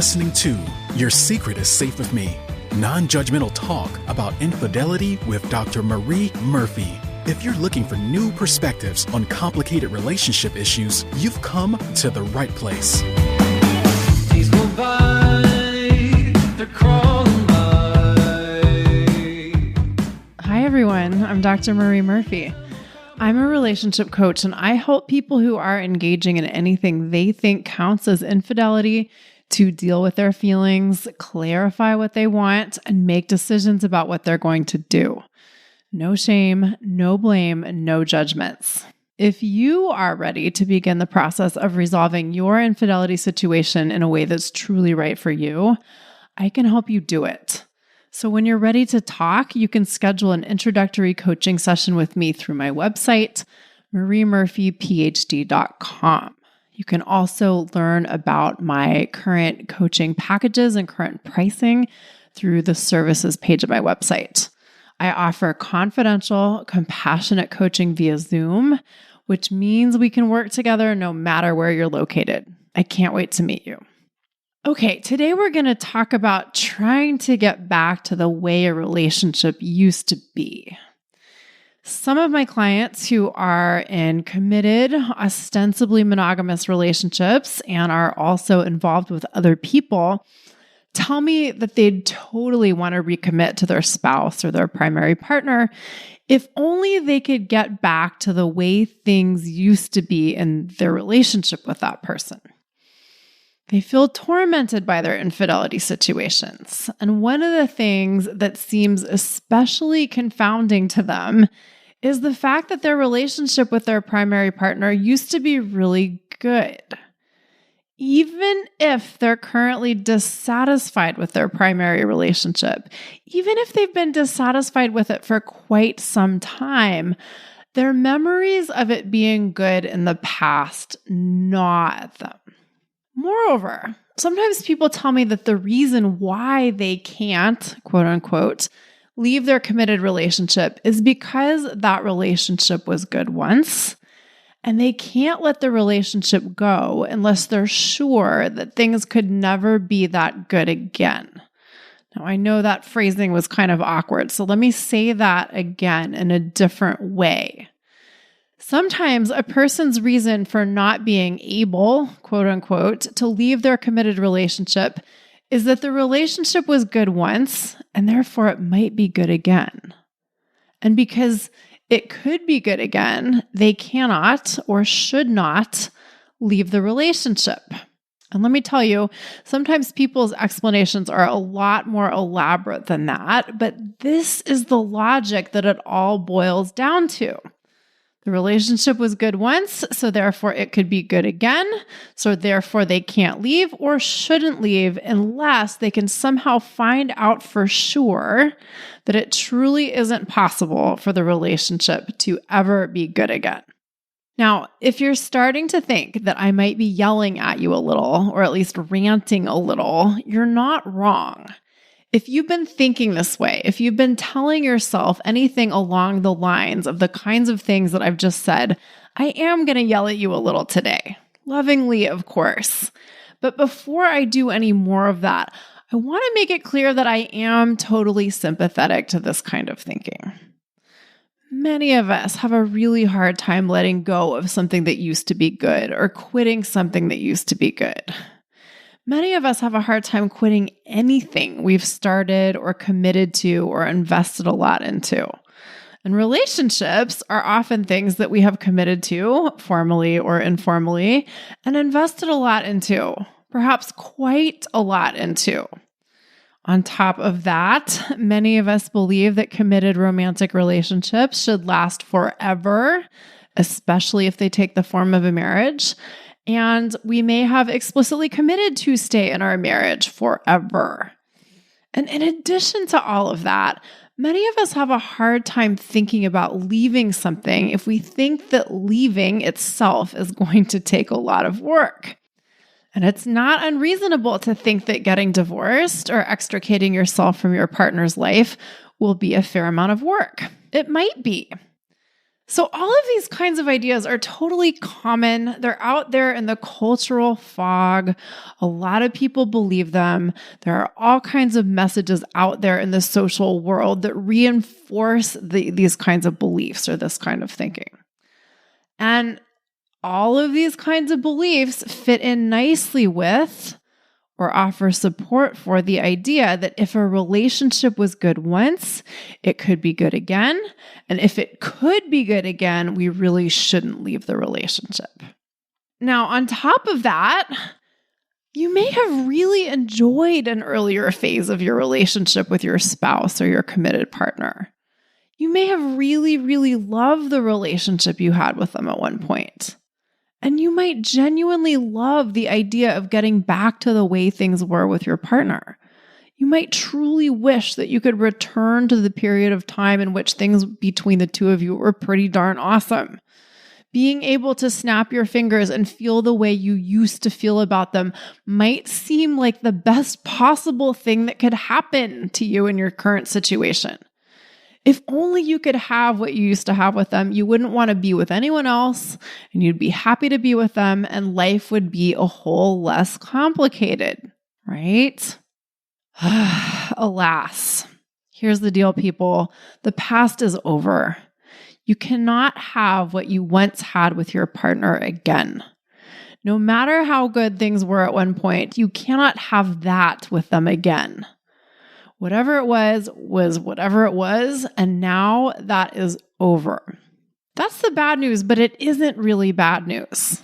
listening to Your Secret is Safe with Me, non-judgmental talk about infidelity with Dr. Marie Murphy. If you're looking for new perspectives on complicated relationship issues, you've come to the right place. Days go by, they're crawling by. Hi, everyone. I'm Dr. Marie Murphy. I'm a relationship coach, and I help people who are engaging in anything they think counts as infidelity to deal with their feelings, clarify what they want, and make decisions about what they're going to do. No shame, no blame, and no judgments. If you are ready to begin the process of resolving your infidelity situation in a way that's truly right for you, I can help you do it. So when you're ready to talk, you can schedule an introductory coaching session with me through my website, mariemurphyphd.com. You can also learn about my current coaching packages and current pricing through the services page of my website. I offer confidential, compassionate coaching via Zoom, which means we can work together no matter where you're located. I can't wait to meet you. Okay, today we're going to talk about trying to get back to the way a relationship used to be. Some of my clients who are in committed, ostensibly monogamous relationships and are also involved with other people tell me that they'd totally want to recommit to their spouse or their primary partner if only they could get back to the way things used to be in their relationship with that person. They feel tormented by their infidelity situations. And one of the things that seems especially confounding to them is the fact that their relationship with their primary partner used to be really good. Even if they're currently dissatisfied with their primary relationship, even if they've been dissatisfied with it for quite some time, their memories of it being good in the past gnaw at them. Moreover, sometimes people tell me that the reason why they can't, quote unquote, leave their committed relationship is because that relationship was good once, and they can't let the relationship go unless they're sure that things could never be that good again. Now, I know that phrasing was kind of awkward, so let me say that again in a different way. Sometimes a person's reason for not being able, quote unquote, to leave their committed relationship is that the relationship was good once, and therefore it might be good again. And because it could be good again, they cannot or should not leave the relationship. And let me tell you, sometimes people's explanations are a lot more elaborate than that, but this is the logic that it all boils down to. The relationship was good once, so therefore it could be good again. So therefore they can't leave or shouldn't leave unless they can somehow find out for sure that it truly isn't possible for the relationship to ever be good again. Now, if you're starting to think that I might be yelling at you a little, or at least ranting a little, you're not wrong. If you've been thinking this way, if you've been telling yourself anything along the lines of the kinds of things that I've just said, I am going to yell at you a little today. Lovingly, of course. But before I do any more of that, I want to make it clear that I am totally sympathetic to this kind of thinking. Many of us have a really hard time letting go of something that used to be good or quitting something that used to be good. Many of us have a hard time quitting anything we've started or committed to or invested a lot into. And relationships are often things that we have committed to, formally or informally, and invested a lot into, perhaps quite a lot into. On top of that, many of us believe that committed romantic relationships should last forever, especially if they take the form of a marriage. And we may have explicitly committed to stay in our marriage forever. And in addition to all of that, many of us have a hard time thinking about leaving something if we think that leaving itself is going to take a lot of work. And it's not unreasonable to think that getting divorced or extricating yourself from your partner's life will be a fair amount of work. It might be. So all of these kinds of ideas are totally common. They're out there in the cultural fog. A lot of people believe them. There are all kinds of messages out there in the social world that reinforce these kinds of beliefs or this kind of thinking. And all of these kinds of beliefs fit in nicely with or offer support for the idea that if a relationship was good once, it could be good again. And if it could be good again, we really shouldn't leave the relationship. Now, on top of that, you may have really enjoyed an earlier phase of your relationship with your spouse or your committed partner. You may have really, really loved the relationship you had with them at one point. And you might genuinely love the idea of getting back to the way things were with your partner. You might truly wish that you could return to the period of time in which things between the two of you were pretty darn awesome. Being able to snap your fingers and feel the way you used to feel about them might seem like the best possible thing that could happen to you in your current situation. If only you could have what you used to have with them, you wouldn't want to be with anyone else, and you'd be happy to be with them, and life would be a whole less complicated, right? Alas, here's the deal, people. The past is over. You cannot have what you once had with your partner again. No matter how good things were at one point, you cannot have that with them again. Whatever it was whatever it was, and now that is over. That's the bad news, but it isn't really bad news.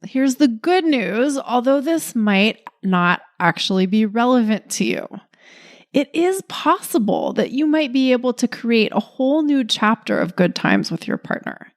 Here's the good news, although this might not actually be relevant to you. It is possible that you might be able to create a whole new chapter of good times with your partner.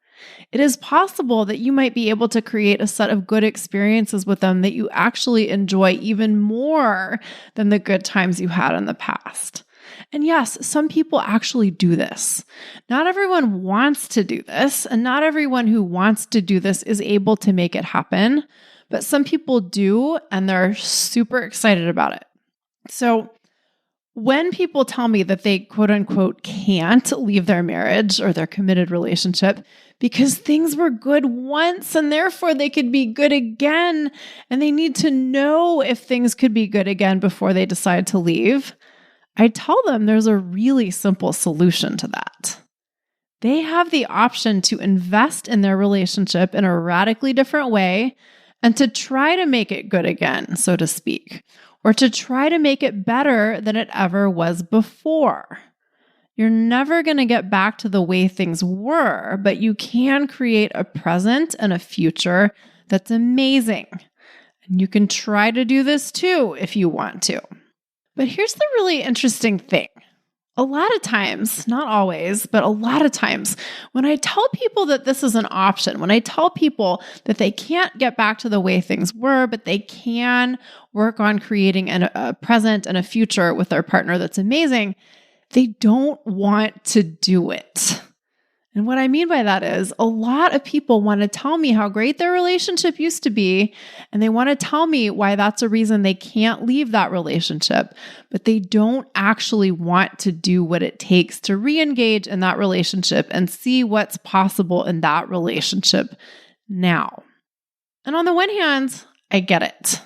It is possible that you might be able to create a set of good experiences with them that you actually enjoy even more than the good times you had in the past. And yes, some people actually do this. Not everyone wants to do this, and not everyone who wants to do this is able to make it happen, but some people do, and they're super excited about it. So when people tell me that they quote unquote can't leave their marriage or their committed relationship because things were good once and therefore they could be good again, and they need to know if things could be good again before they decide to leave, I tell them there's a really simple solution to that. They have the option to invest in their relationship in a radically different way and to try to make it good again, so to speak, or to try to make it better than it ever was before. You're never going to get back to the way things were, but you can create a present and a future that's amazing. And you can try to do this too if you want to. But here's the really interesting thing. A lot of times, not always, but a lot of times, when I tell people that this is an option, when I tell people that they can't get back to the way things were, but they can work on creating a present and a future with their partner that's amazing, they don't want to do it. And what I mean by that is a lot of people want to tell me how great their relationship used to be, and they want to tell me why that's a reason they can't leave that relationship, but they don't actually want to do what it takes to re-engage in that relationship and see what's possible in that relationship now. And on the one hand, I get it.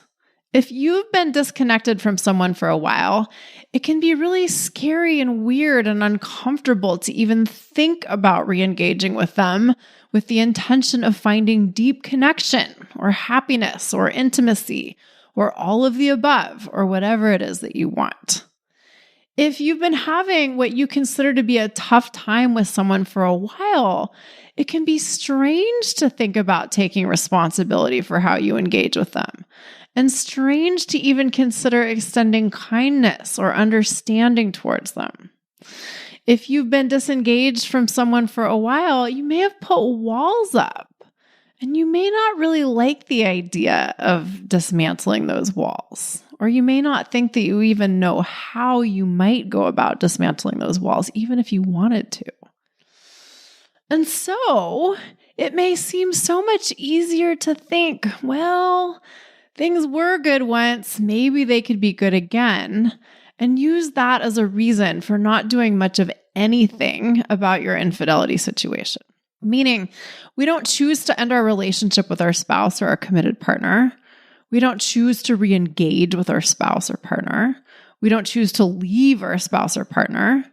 If you've been disconnected from someone for a while, it can be really scary and weird and uncomfortable to even think about re-engaging with them with the intention of finding deep connection or happiness or intimacy or all of the above or whatever it is that you want. If you've been having what you consider to be a tough time with someone for a while, it can be strange to think about taking responsibility for how you engage with them. And strange to even consider extending kindness or understanding towards them. If you've been disengaged from someone for a while, you may have put walls up, and you may not really like the idea of dismantling those walls, or you may not think that you even know how you might go about dismantling those walls, even if you wanted to. And so it may seem so much easier to think, well, things were good once, maybe they could be good again, and use that as a reason for not doing much of anything about your infidelity situation. Meaning, we don't choose to end our relationship with our spouse or our committed partner. We don't choose to re-engage with our spouse or partner. We don't choose to leave our spouse or partner.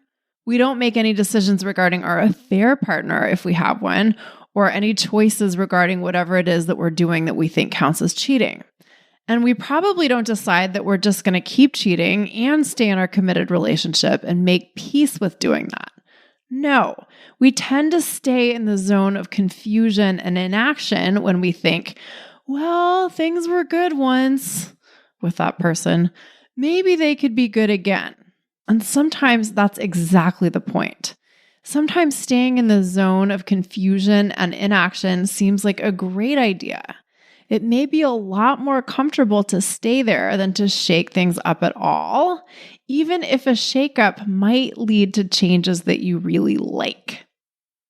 We don't make any decisions regarding our affair partner if we have one, or any choices regarding whatever it is that we're doing that we think counts as cheating. And we probably don't decide that we're just going to keep cheating and stay in our committed relationship and make peace with doing that. No, we tend to stay in the zone of confusion and inaction when we think, well, things were good once with that person. Maybe they could be good again. And sometimes that's exactly the point. Sometimes staying in the zone of confusion and inaction seems like a great idea. It may be a lot more comfortable to stay there than to shake things up at all, even if a shakeup might lead to changes that you really like.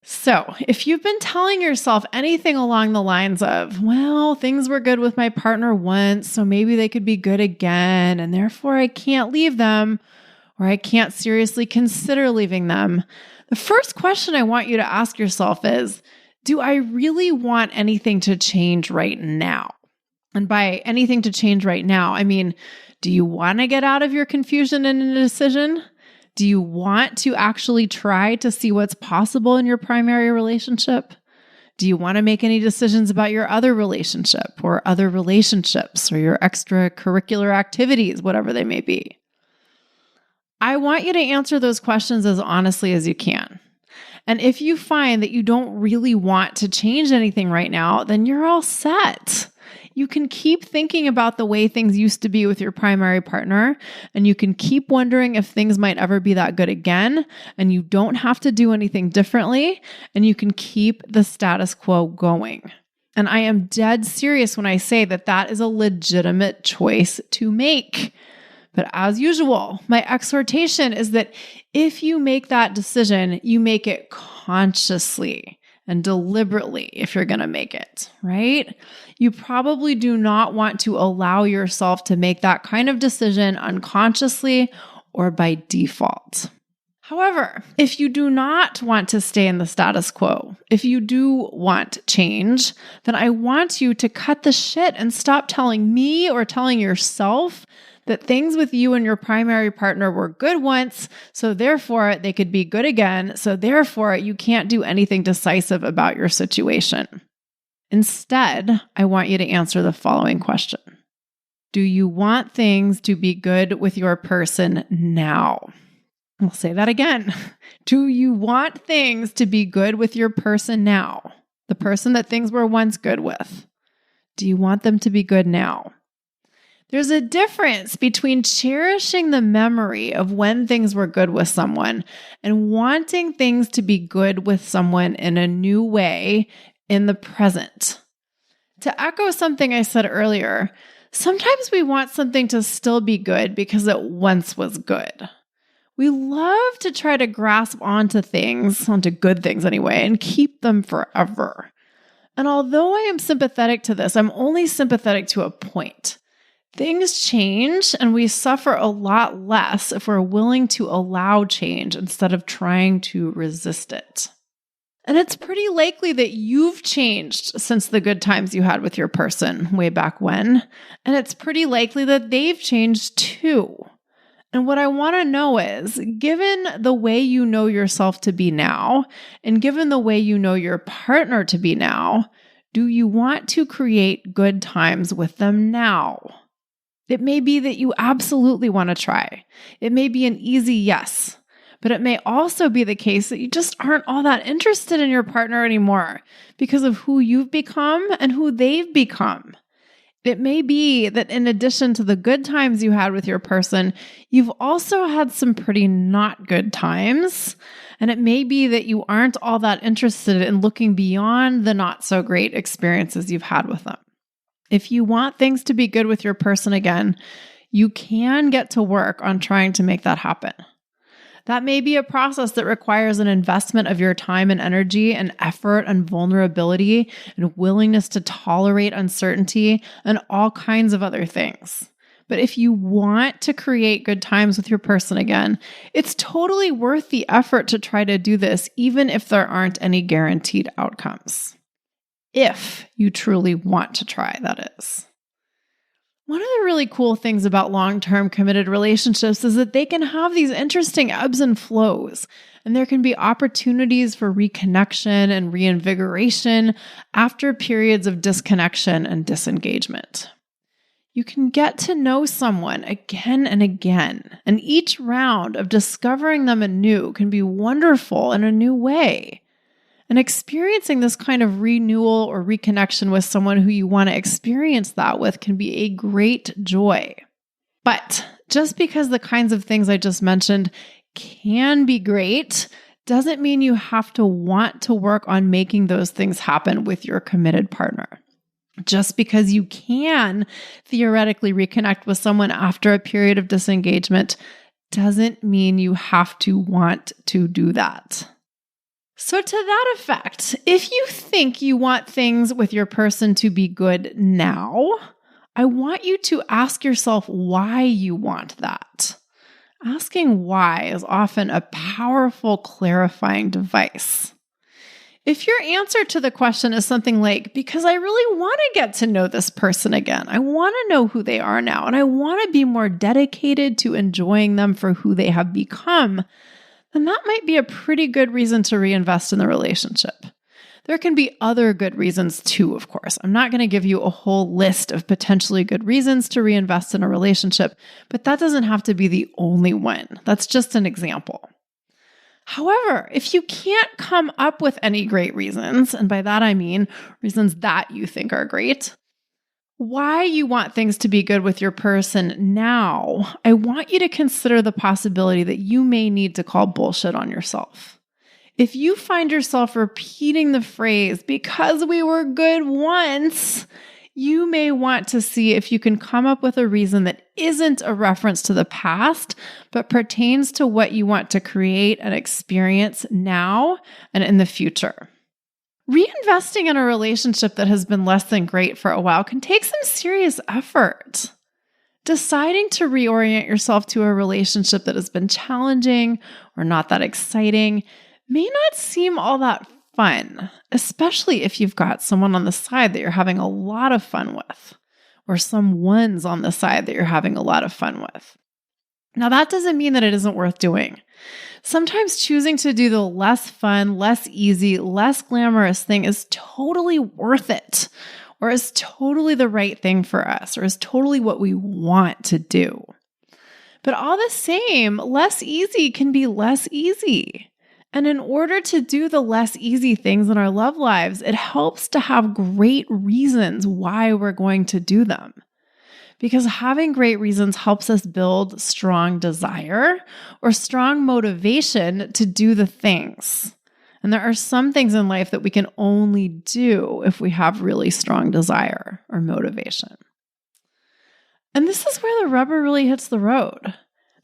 So, if you've been telling yourself anything along the lines of, well, things were good with my partner once, so maybe they could be good again, and therefore I can't leave them, or I can't seriously consider leaving them, the first question I want you to ask yourself is, do I really want anything to change right now? And by anything to change right now, I mean, do you want to get out of your confusion and indecision? Do you want to actually try to see what's possible in your primary relationship? Do you want to make any decisions about your other relationship or other relationships or your extracurricular activities, whatever they may be? I want you to answer those questions as honestly as you can. And if you find that you don't really want to change anything right now, then you're all set. You can keep thinking about the way things used to be with your primary partner, and you can keep wondering if things might ever be that good again, and you don't have to do anything differently, and you can keep the status quo going. And I am dead serious when I say that that is a legitimate choice to make. But as usual, my exhortation is that if you make that decision, you make it consciously and deliberately if you're going to make it, right? You probably do not want to allow yourself to make that kind of decision unconsciously or by default. However, if you do not want to stay in the status quo, if you do want change, then I want you to cut the shit and stop telling me or telling yourself that things with you and your primary partner were good once, so therefore they could be good again, so therefore you can't do anything decisive about your situation. Instead, I want you to answer the following question. Do you want things to be good with your person now? I'll say that again. Do you want things to be good with your person now? The person that things were once good with. Do you want them to be good now? There's a difference between cherishing the memory of when things were good with someone and wanting things to be good with someone in a new way in the present. To echo something I said earlier, sometimes we want something to still be good because it once was good. We love to try to grasp onto things, onto good things anyway, and keep them forever. And although I am sympathetic to this, I'm only sympathetic to a point. Things change and we suffer a lot less if we're willing to allow change instead of trying to resist it. And it's pretty likely that you've changed since the good times you had with your person way back when. And it's pretty likely that they've changed too. And what I want to know is, given the way you know yourself to be now, and given the way you know your partner to be now, do you want to create good times with them now? It may be that you absolutely want to try. It may be an easy yes, but it may also be the case that you just aren't all that interested in your partner anymore because of who you've become and who they've become. It may be that in addition to the good times you had with your person, you've also had some pretty not good times. And it may be that you aren't all that interested in looking beyond the not so great experiences you've had with them. If you want things to be good with your person again, you can get to work on trying to make that happen. That may be a process that requires an investment of your time and energy and effort and vulnerability and willingness to tolerate uncertainty and all kinds of other things. But if you want to create good times with your person again, it's totally worth the effort to try to do this, even if there aren't any guaranteed outcomes. If you truly want to try, that is. One of the really cool things about long-term committed relationships is that they can have these interesting ebbs and flows, and there can be opportunities for reconnection and reinvigoration after periods of disconnection and disengagement. You can get to know someone again and again, and each round of discovering them anew can be wonderful in a new way. And experiencing this kind of renewal or reconnection with someone who you want to experience that with can be a great joy. But just because the kinds of things I just mentioned can be great, doesn't mean you have to want to work on making those things happen with your committed partner. Just because you can theoretically reconnect with someone after a period of disengagement doesn't mean you have to want to do that. So to that effect, if you think you want things with your person to be good now, I want you to ask yourself why you want that. Asking why is often a powerful clarifying device. If your answer to the question is something like, because I really want to get to know this person again, I want to know who they are now, and I want to be more dedicated to enjoying them for who they have become, then that might be a pretty good reason to reinvest in the relationship. There can be other good reasons too, of course. I'm not going to give you a whole list of potentially good reasons to reinvest in a relationship, but that doesn't have to be the only one. That's just an example. However, if you can't come up with any great reasons, and by that I mean reasons that you think are great, why you want things to be good with your person now, I want you to consider the possibility that you may need to call bullshit on yourself. If you find yourself repeating the phrase, because we were good once, you may want to see if you can come up with a reason that isn't a reference to the past, but pertains to what you want to create and experience now and in the future. Reinvesting in a relationship that has been less than great for a while can take some serious effort. Deciding to reorient yourself to a relationship that has been challenging or not that exciting may not seem all that fun, especially if you've got someone on the side that you're having a lot of fun with, or someone's on the side that you're having a lot of fun with. Now, that doesn't mean that it isn't worth doing. Sometimes choosing to do the less fun, less easy, less glamorous thing is totally worth it, or is totally the right thing for us, or is totally what we want to do. But all the same, less easy can be less easy. And in order to do the less easy things in our love lives, it helps to have great reasons why we're going to do them. Because having great reasons helps us build strong desire or strong motivation to do the things. And there are some things in life that we can only do if we have really strong desire or motivation. And this is where the rubber really hits the road.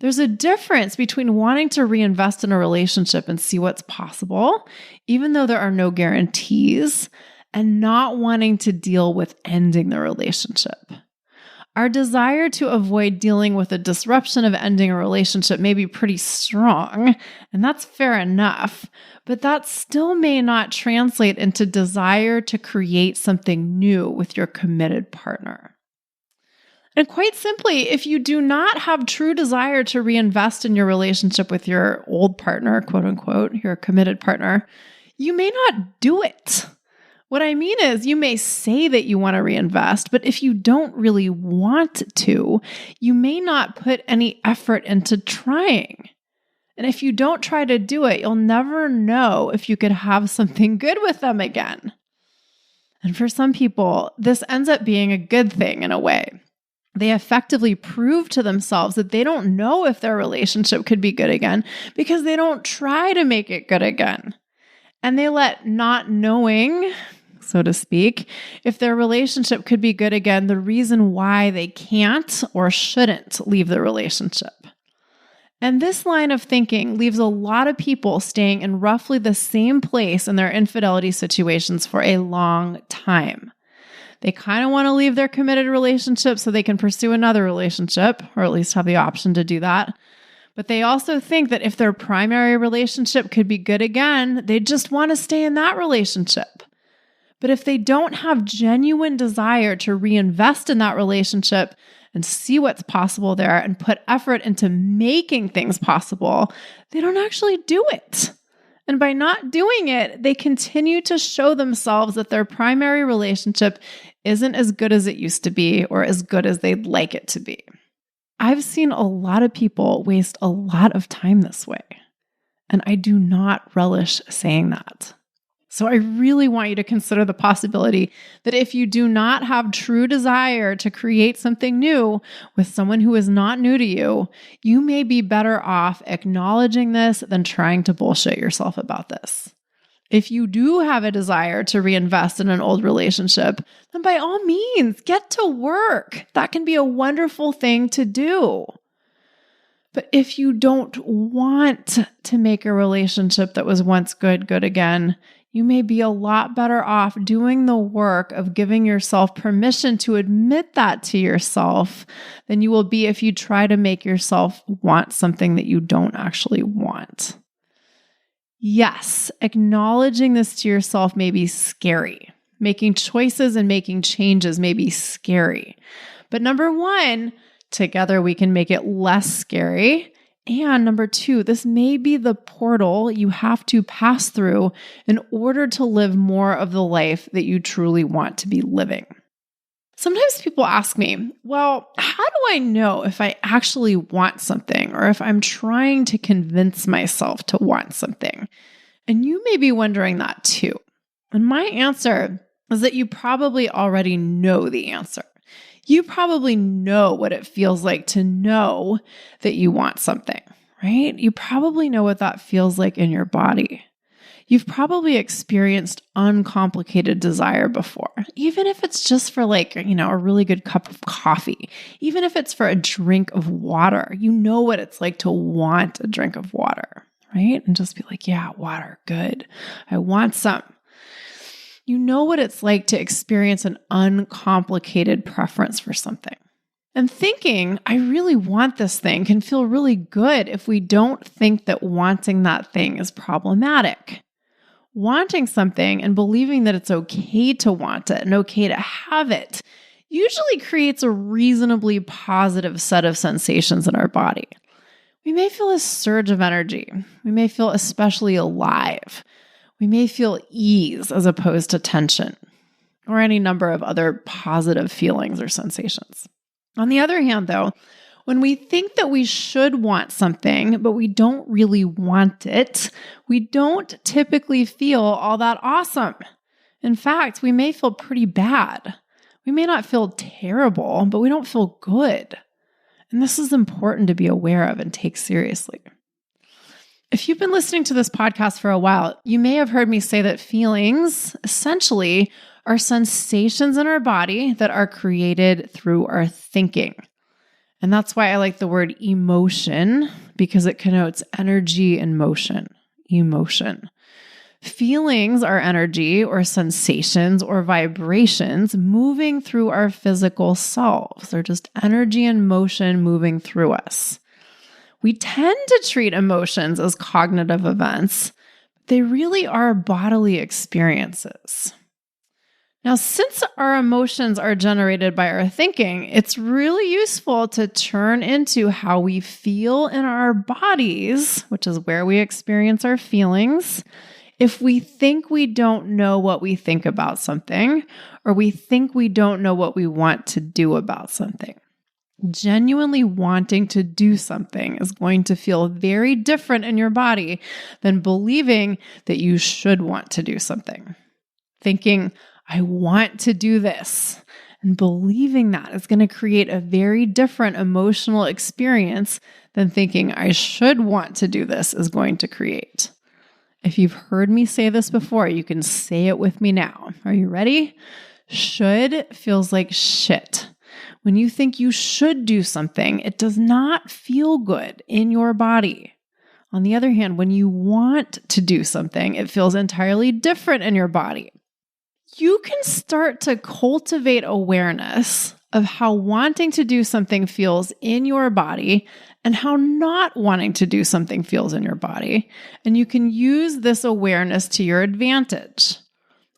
There's a difference between wanting to reinvest in a relationship and see what's possible, even though there are no guarantees, and not wanting to deal with ending the relationship. Our desire to avoid dealing with the disruption of ending a relationship may be pretty strong, and that's fair enough, but that still may not translate into desire to create something new with your committed partner. And quite simply, if you do not have true desire to reinvest in your relationship with your old partner, quote unquote, your committed partner, you may not do it. What I mean is you may say that you want to reinvest, but if you don't really want to, you may not put any effort into trying. And if you don't try to do it, you'll never know if you could have something good with them again. And for some people, this ends up being a good thing in a way. They effectively prove to themselves that they don't know if their relationship could be good again because they don't try to make it good again. And they let not knowing, so to speak, if their relationship could be good again, the reason why they can't or shouldn't leave the relationship. And this line of thinking leaves a lot of people staying in roughly the same place in their infidelity situations for a long time. They kind of want to leave their committed relationship so they can pursue another relationship, or at least have the option to do that. But they also think that if their primary relationship could be good again, they just want to stay in that relationship. But if they don't have genuine desire to reinvest in that relationship and see what's possible there and put effort into making things possible, they don't actually do it. And by not doing it, they continue to show themselves that their primary relationship isn't as good as it used to be or as good as they'd like it to be. I've seen a lot of people waste a lot of time this way, and I do not relish saying that. So I really want you to consider the possibility that if you do not have true desire to create something new with someone who is not new to you, you may be better off acknowledging this than trying to bullshit yourself about this. If you do have a desire to reinvest in an old relationship, then by all means, get to work. That can be a wonderful thing to do. But if you don't want to make a relationship that was once good again, you may be a lot better off doing the work of giving yourself permission to admit that to yourself than you will be if you try to make yourself want something that you don't actually want. Yes, acknowledging this to yourself may be scary. Making choices and making changes may be scary. But number one, together we can make it less scary. And number two, this may be the portal you have to pass through in order to live more of the life that you truly want to be living. Sometimes people ask me, well, how do I know if I actually want something or if I'm trying to convince myself to want something? And you may be wondering that too. And my answer is that you probably already know the answer. You probably know what it feels like to know that you want something, right? You probably know what that feels like in your body. You've probably experienced uncomplicated desire before, even if it's just for a really good cup of coffee, even if it's for a drink of water. You know what it's like to want a drink of water, right? And just be like, yeah, water, good. I want some. You know what it's like to experience an uncomplicated preference for something. And thinking, I really want this thing can feel really good if we don't think that wanting that thing is problematic. Wanting something and believing that it's okay to want it and okay to have it usually creates a reasonably positive set of sensations in our body. We may feel a surge of energy. We may feel especially alive. We may feel ease as opposed to tension, or any number of other positive feelings or sensations. On the other hand, though, when we think that we should want something, but we don't really want it, we don't typically feel all that awesome. In fact, we may feel pretty bad. We may not feel terrible, but we don't feel good. And this is important to be aware of and take seriously. If you've been listening to this podcast for a while, you may have heard me say that feelings essentially are sensations in our body that are created through our thinking. And that's why I like the word emotion, because it connotes energy and motion. Emotion. Feelings are energy or sensations or vibrations moving through our physical selves. They're just energy and motion moving through us. We tend to treat emotions as cognitive events, but they really are bodily experiences. Now, since our emotions are generated by our thinking, it's really useful to turn into how we feel in our bodies, which is where we experience our feelings, if we think we don't know what we think about something, or we think we don't know what we want to do about something. Genuinely wanting to do something is going to feel very different in your body than believing that you should want to do something. Thinking, I want to do this, and believing that is going to create a very different emotional experience than thinking I should want to do this is going to create. If you've heard me say this before, you can say it with me now. Are you ready? Should feels like shit. When you think you should do something, it does not feel good in your body. On the other hand, when you want to do something, it feels entirely different in your body. you can start to cultivate awareness of how wanting to do something feels in your body and how not wanting to do something feels in your body. And you can use this awareness to your advantage.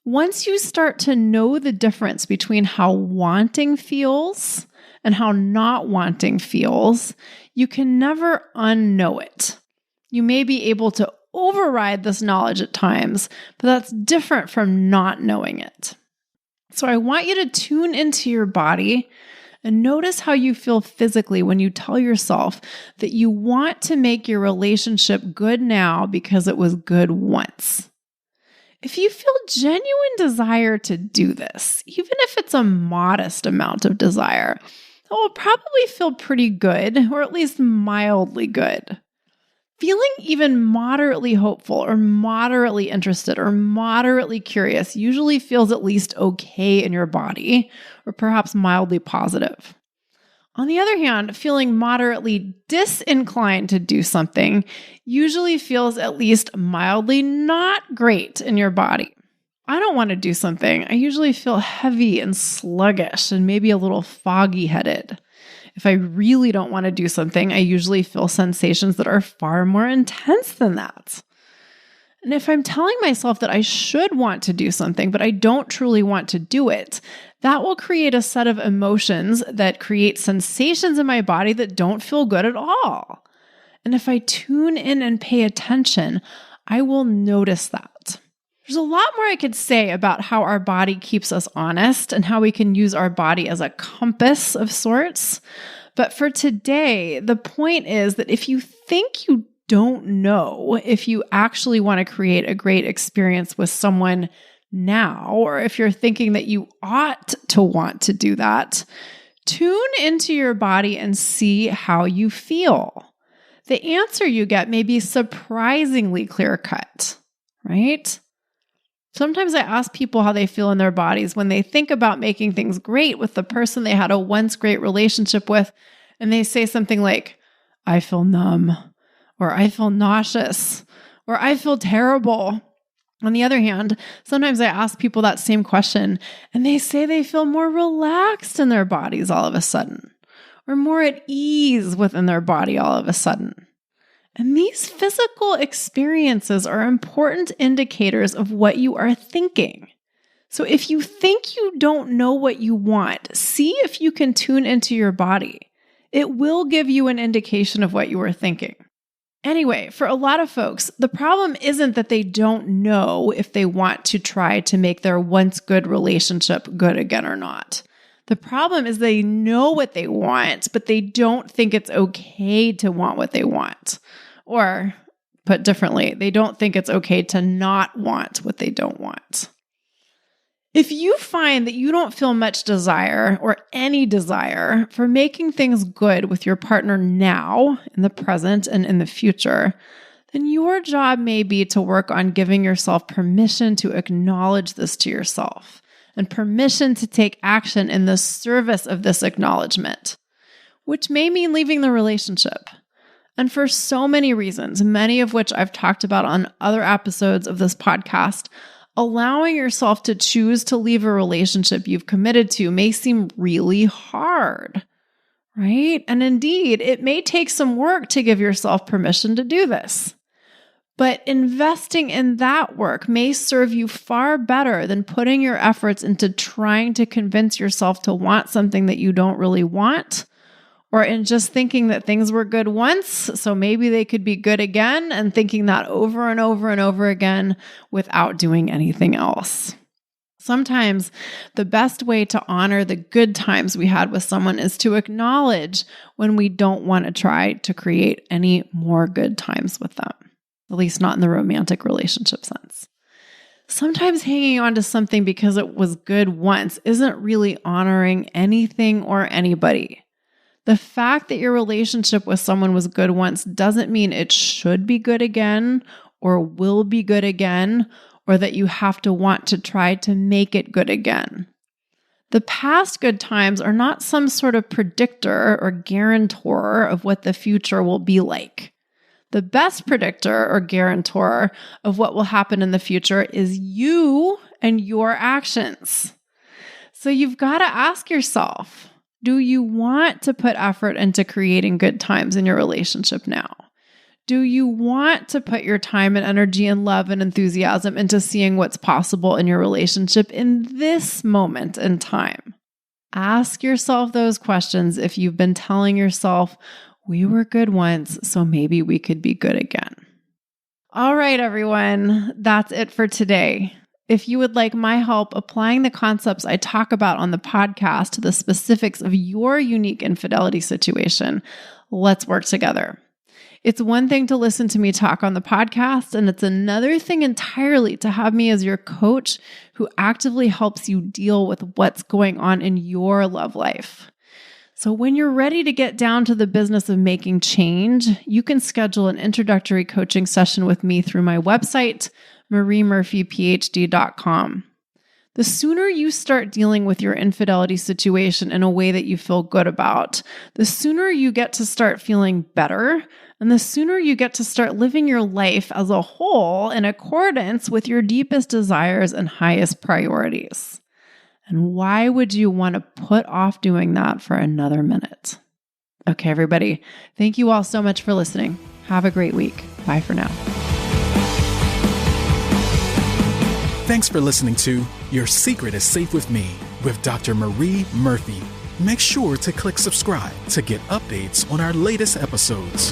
Once you start to know the difference between how wanting feels and how not wanting feels, you can never unknow it. You may be able to override this knowledge at times, but that's different from not knowing it. So I want you to tune into your body and notice how you feel physically when you tell yourself that you want to make your relationship good now because it was good once. If you feel genuine desire to do this, even if it's a modest amount of desire, it will probably feel pretty good, or at least mildly good. Feeling even moderately hopeful or moderately interested or moderately curious usually feels at least okay in your body, or perhaps mildly positive. On the other hand, feeling moderately disinclined to do something usually feels at least mildly not great in your body. I don't want to do something. I usually feel heavy and sluggish and maybe a little foggy-headed. If I really don't want to do something, I usually feel sensations that are far more intense than that. And if I'm telling myself that I should want to do something, but I don't truly want to do it, that will create a set of emotions that create sensations in my body that don't feel good at all. And if I tune in and pay attention, I will notice that. There's a lot more I could say about how our body keeps us honest and how we can use our body as a compass of sorts. But for today, the point is that if you think you don't know if you actually want to create a great experience with someone now, or if you're thinking that you ought to want to do that, tune into your body and see how you feel. The answer you get may be surprisingly clear-cut, right? Sometimes I ask people how they feel in their bodies when they think about making things great with the person they had a once great relationship with, and they say something like, I feel numb, or I feel nauseous, or I feel terrible. On the other hand, sometimes I ask people that same question, and they say they feel more relaxed in their bodies all of a sudden, or more at ease within their body all of a sudden. And these physical experiences are important indicators of what you are thinking. So if you think you don't know what you want, see if you can tune into your body. It will give you an indication of what you are thinking. Anyway, for a lot of folks, the problem isn't that they don't know if they want to try to make their once good relationship good again or not. The problem is they know what they want, but they don't think it's okay to want what they want. Or, put differently, they don't think it's okay to not want what they don't want. If you find that you don't feel much desire or any desire for making things good with your partner now, in the present and in the future, then your job may be to work on giving yourself permission to acknowledge this to yourself and permission to take action in the service of this acknowledgement, which may mean leaving the relationship. And for so many reasons, many of which I've talked about on other episodes of this podcast, allowing yourself to choose to leave a relationship you've committed to may seem really hard, right? And indeed, it may take some work to give yourself permission to do this. But investing in that work may serve you far better than putting your efforts into trying to convince yourself to want something that you don't really want, or in just thinking that things were good once, so maybe they could be good again, and thinking that over and over and over again without doing anything else. Sometimes the best way to honor the good times we had with someone is to acknowledge when we don't want to try to create any more good times with them, at least not in the romantic relationship sense. Sometimes hanging on to something because it was good once isn't really honoring anything or anybody. The fact that your relationship with someone was good once doesn't mean it should be good again or will be good again, or that you have to want to try to make it good again. The past good times are not some sort of predictor or guarantor of what the future will be like. The best predictor or guarantor of what will happen in the future is you and your actions. So you've got to ask yourself, do you want to put effort into creating good times in your relationship now? Do you want to put your time and energy and love and enthusiasm into seeing what's possible in your relationship in this moment in time? Ask yourself those questions if you've been telling yourself, we were good once, so maybe we could be good again. All right, everyone, that's it for today. If you would like my help applying the concepts I talk about on the podcast to the specifics of your unique infidelity situation, let's work together. It's one thing to listen to me talk on the podcast, and it's another thing entirely to have me as your coach who actively helps you deal with what's going on in your love life. So when you're ready to get down to the business of making change, you can schedule an introductory coaching session with me through my website, mariemurphyphd.com. The sooner you start dealing with your infidelity situation in a way that you feel good about, the sooner you get to start feeling better, and the sooner you get to start living your life as a whole in accordance with your deepest desires and highest priorities. And why would you want to put off doing that for another minute? Okay, everybody, thank you all so much for listening. Have a great week. Bye for now. Thanks for listening to Your Secret is Safe with Me with Dr. Marie Murphy. Make sure to click subscribe to get updates on our latest episodes.